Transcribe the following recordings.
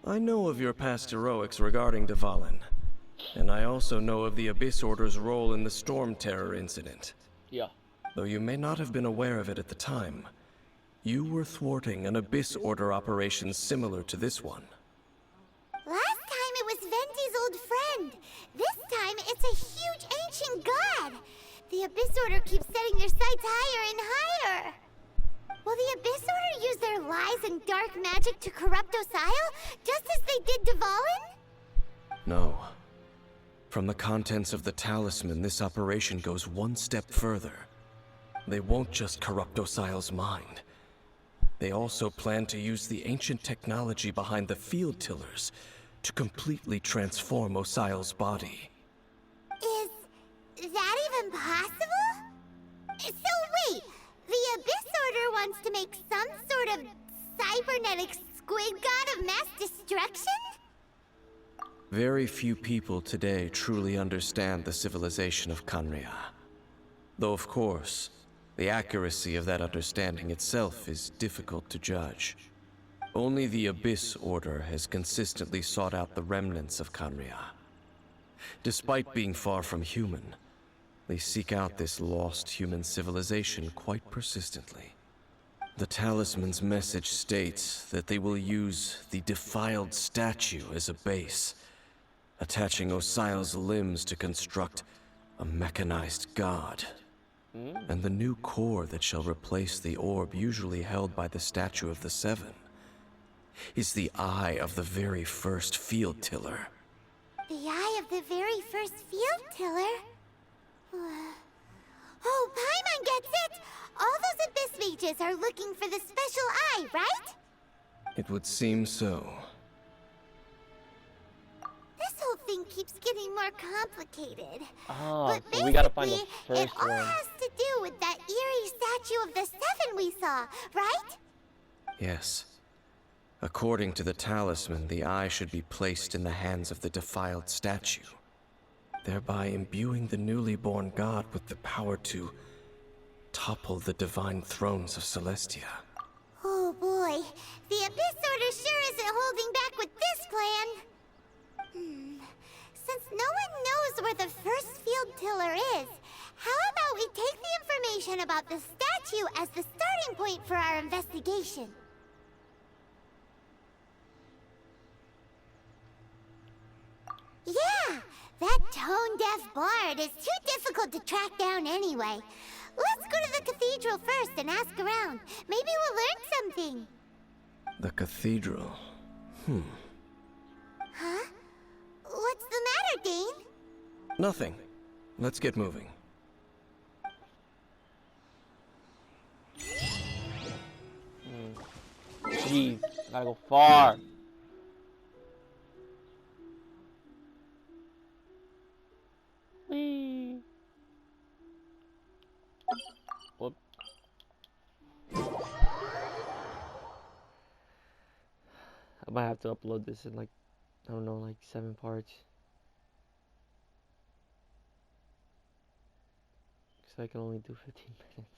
I know of your past heroics regarding Dvalin, and I also know of the Abyss Order's role in the Storm Terror incident. Yeah. Though you may not have been aware of it at the time, you were thwarting an Abyss Order operation similar to this one. Last time it was Venti's old friend. This time it's a huge ancient god. The Abyss Order keeps setting their sights higher and higher. Will the Abyss Order use their lies and dark magic to corrupt Osile, just as they did Dvalin? No. From the contents of the talisman, this operation goes one step further. They won't just corrupt Osile's mind. They also plan to use the ancient technology behind the field tillers to completely transform Osile's body. Is that even possible? So wait, the Abyss Order wants to make some sort of cybernetic squid god of mass destruction? Very few people today truly understand the civilization of Khaenri'ah. Though of course, the accuracy of that understanding itself is difficult to judge. Only the Abyss Order has consistently sought out the remnants of Khaenri'ah. Despite being far from human, they seek out this lost human civilization quite persistently. The talisman's message states that they will use the defiled statue as a base, attaching Osile's limbs to construct a mechanized god. And the new core that shall replace the orb usually held by the Statue of the Seven is the eye of the very first field tiller. The eye of the very first field tiller? Oh, Paimon gets it! All those Abyss mages are looking for the special eye, right? It would seem so. This whole thing keeps getting more complicated. Oh, But so we gotta find the basically, it first all one. has to do with that eerie statue of the Seven we saw, right? Yes. According to the talisman, the eye should be placed in the hands of the defiled statue, thereby imbuing the newly born god with the power to topple the divine thrones of Celestia. Oh boy, the Abyss Order sure isn't holding back with this plan. Since no one knows where the first field tiller is, how about we take the information about the statue as the starting point for our investigation? Yeah, that tone-deaf bard is too difficult to track down anyway. Let's go to the cathedral first and ask around. Maybe we'll learn something. The cathedral. Huh? What's the matter, Dane? Nothing. Let's get moving. Jeez, gotta go far. Whee. Whoop. I might have to upload this in like, I don't know, like 7 parts. Because I can only do 15 minutes.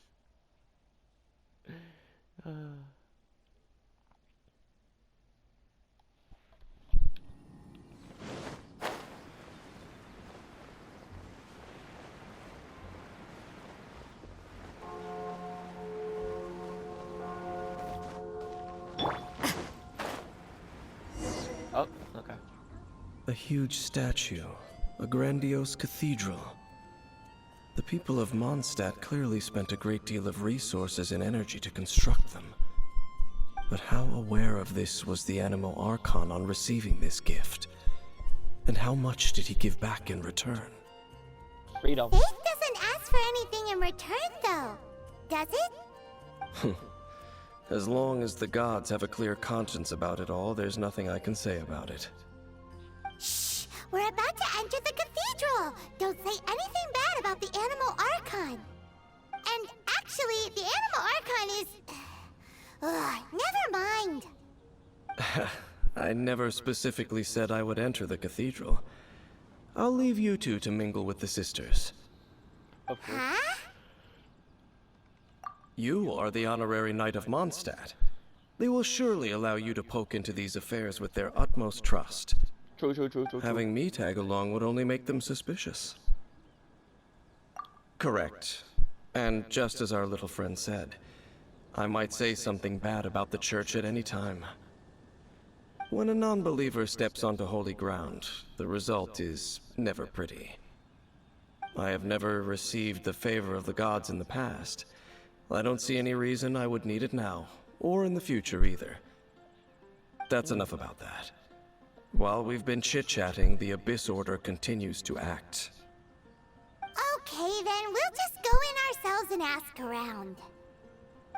Oh, okay. A huge statue, a grandiose cathedral. The people of Mondstadt clearly spent a great deal of resources and energy to construct them. But how aware of this was the Animo Archon on receiving this gift? And how much did he give back in return? Freedom. Faith doesn't ask for anything in return, though. Does it? As long as the gods have a clear conscience about it all, there's nothing I can say about it. Shh! We're about to enter the cathedral! Don't say anything bad about the Animal Archon! And actually, the Animal Archon is... never mind! I never specifically said I would enter the cathedral. I'll leave you two to mingle with the sisters. Okay. Huh? You are the honorary knight of Mondstadt. They will surely allow you to poke into these affairs with their utmost trust. True. Having me tag along would only make them suspicious. Correct. And just as our little friend said, I might say something bad about the church at any time. When a non-believer steps onto holy ground, the result is never pretty. I have never received the favor of the gods in the past. I don't see any reason I would need it now, or in the future either. That's enough about that. While we've been chit-chatting, the Abyss Order continues to act. Okay, then we'll just go in ourselves and ask around.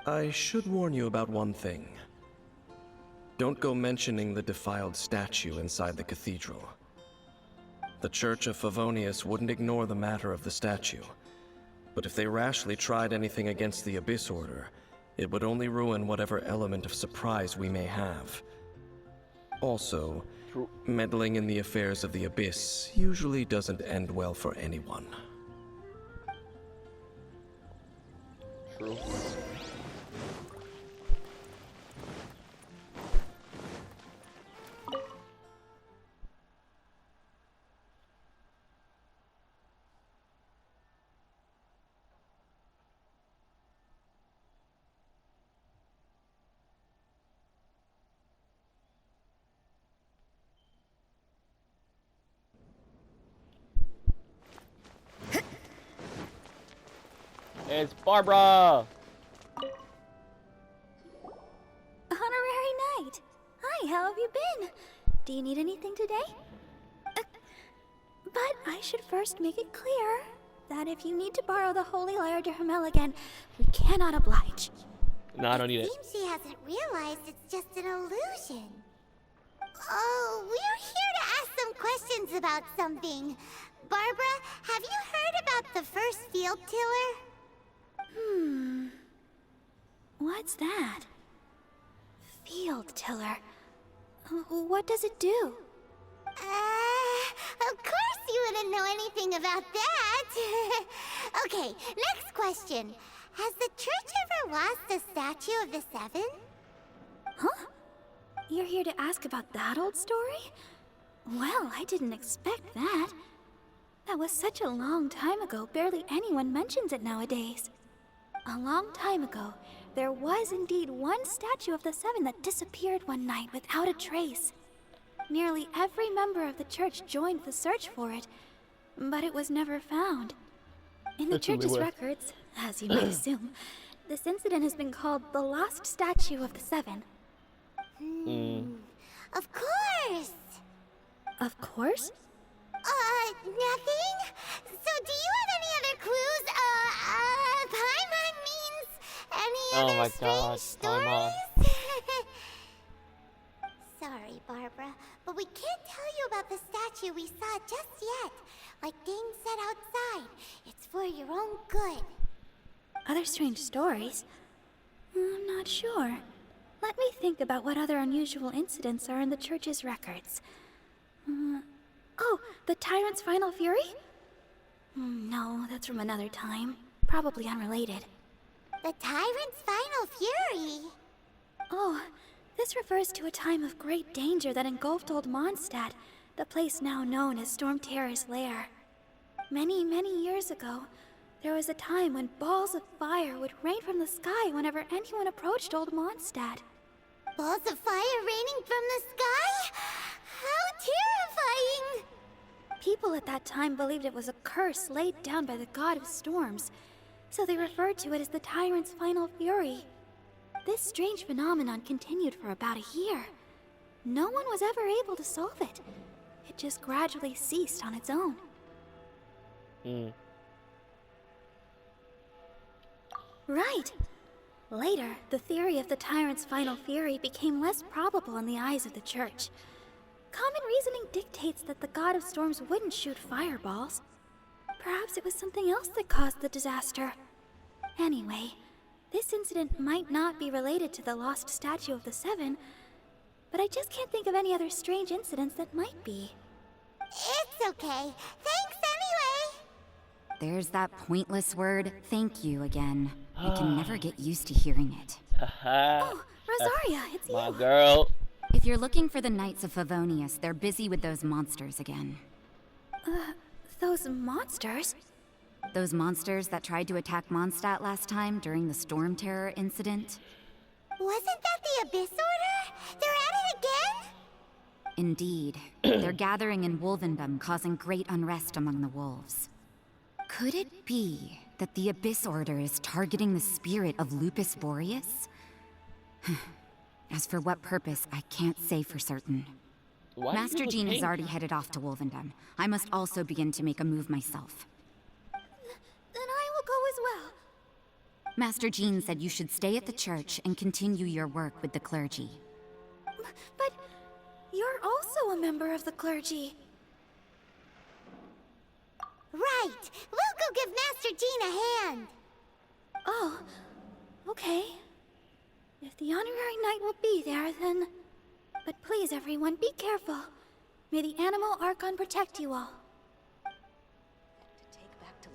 I should warn you about one thing. Don't go mentioning the defiled statue inside the cathedral. The Church of Favonius wouldn't ignore the matter of the statue. But if they rashly tried anything against the Abyss Order, it would only ruin whatever element of surprise we may have. Also, meddling in the affairs of the Abyss usually doesn't end well for anyone. True. It's Barbara! Honorary Knight! Hi, how have you been? Do you need anything today? But I should first make it clear that if you need to borrow the Holy Lyre to Hermel again, we cannot oblige. No, I don't need it. Seems she hasn't realized it's just an illusion. Oh, we're here to ask some questions about something. Barbara, have you heard about the first field tiller? What's that? Field tiller. What does it do? Of course you wouldn't know anything about that. Okay, next question. Has the church ever lost a statue of the Seven? Huh? You're here to ask about that old story? Well, I didn't expect that. That was such a long time ago, barely anyone mentions it nowadays. A long time ago, there was indeed one statue of the Seven that disappeared one night without a trace. Nearly every member of the church joined the search for it, but it was never found. In the church's records, as you may assume, this incident has been called the Lost Statue of the Seven. Of course. Of course? Nothing? So do you have any other clues? Paimon means any Oh other my strange God, stories? Paimon. Sorry, Barbara, but we can't tell you about the statue we saw just yet. Like Dane said outside, it's for your own good. Other strange stories? I'm not sure. Let me think about what other unusual incidents are in the church's records. Oh, the Tyrant's Final Fury? No, that's from another time. Probably unrelated. The Tyrant's Final Fury? Oh, this refers to a time of great danger that engulfed Old Mondstadt, the place now known as Storm Terror's lair. Many, many years ago, there was a time when balls of fire would rain from the sky whenever anyone approached Old Mondstadt. Balls of fire raining from the sky? How terrifying! People at that time believed it was a curse laid down by the god of storms, so they referred to it as the Tyrant's Final Fury. This strange phenomenon continued for about a year. No one was ever able to solve it. It just gradually ceased on its own. Right. Later, the theory of the Tyrant's Final Fury became less probable in the eyes of the Church. Common reasoning dictates that the god of storms wouldn't shoot fireballs. Perhaps it was something else that caused the disaster. Anyway, this incident might not be related to the lost statue of the Seven, but I just can't think of any other strange incidents that might be. It's okay. Thanks anyway. There's that pointless word, thank you, again. I can never get used to hearing it. Oh, Zarya, it's you. My girl. If you're looking for the Knights of Favonius, they're busy with those monsters again. Those monsters? Those monsters that tried to attack Mondstadt last time during the Storm Terror incident? Wasn't that the Abyss Order? They're at it again? Indeed. They're gathering in Wolvendom, causing great unrest among the wolves. Could it be that the Abyss Order is targeting the spirit of Lupus Boreas? As for what purpose, I can't say for certain. Why Master Jean has already headed off to Wolvendom. I must also begin to make a move myself. Then I will go as well. Master Jean said you should stay at the church and continue your work with the clergy. But you're also a member of the clergy. Right. We'll go give Master Jean a hand. Oh, okay. If the honorary knight will be there, then... But please, everyone, be careful. May the Animal Archon protect you all.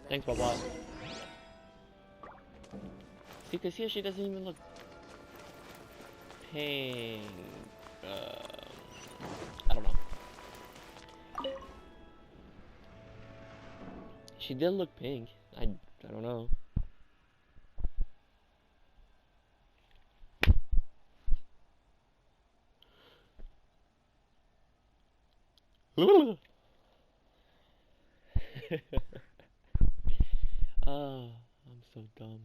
Thanks, Baba. See, because here she doesn't even look pink. I don't know. She did look pink. I don't know. Oh, I'm so dumb.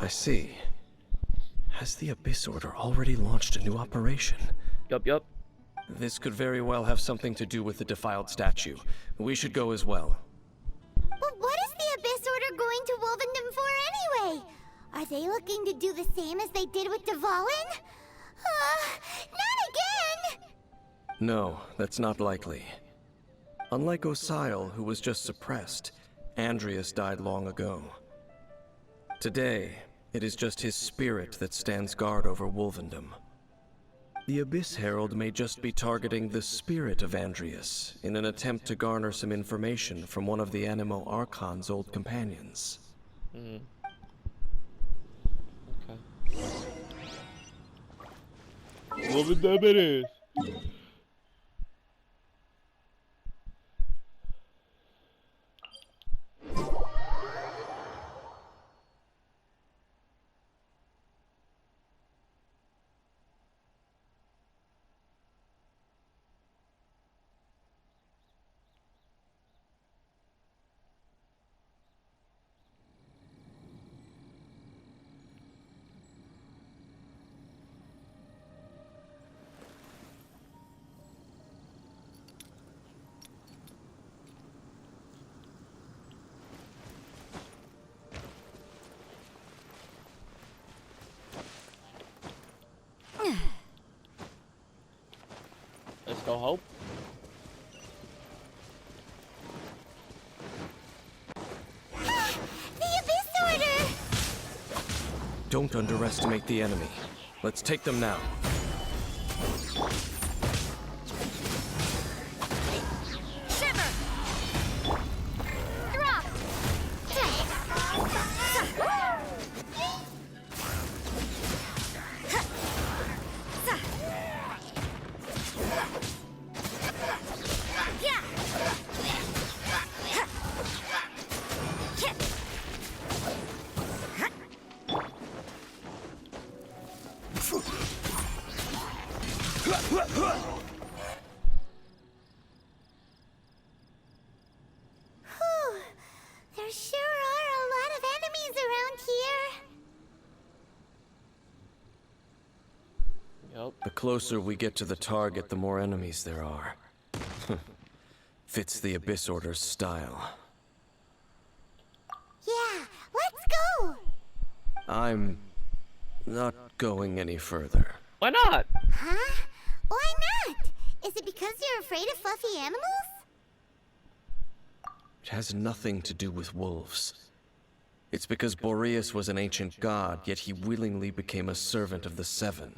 I see. Has the Abyss Order already launched a new operation? Yup. This could very well have something to do with the defiled statue. We should go as well. But what is the Abyss Order going to Wolvendom for anyway? Are they looking to do the same as they did with Dvalin? Not again! No, that's not likely. Unlike Osile, who was just suppressed, Andreas died long ago. Today, it is just his spirit that stands guard over Wolvendom. The Abyss Herald may just be targeting the spirit of Andreas in an attempt to garner some information from one of the Animo Archon's old companions. Okay. Wolvendom it is. Let's go, Hope. The Abyss Order! Don't underestimate the enemy. Let's take them now. Shiver! Drop! Whew. There sure are a lot of enemies around here. Yup. The closer we get to the target, the more enemies there are. Fits the Abyss Order's style. Yeah, let's go! I'm not going any further. Why not? Huh? Why not? Is it because you're afraid of fluffy animals? It has nothing to do with wolves. It's because Boreas was an ancient god, yet he willingly became a servant of the Seven.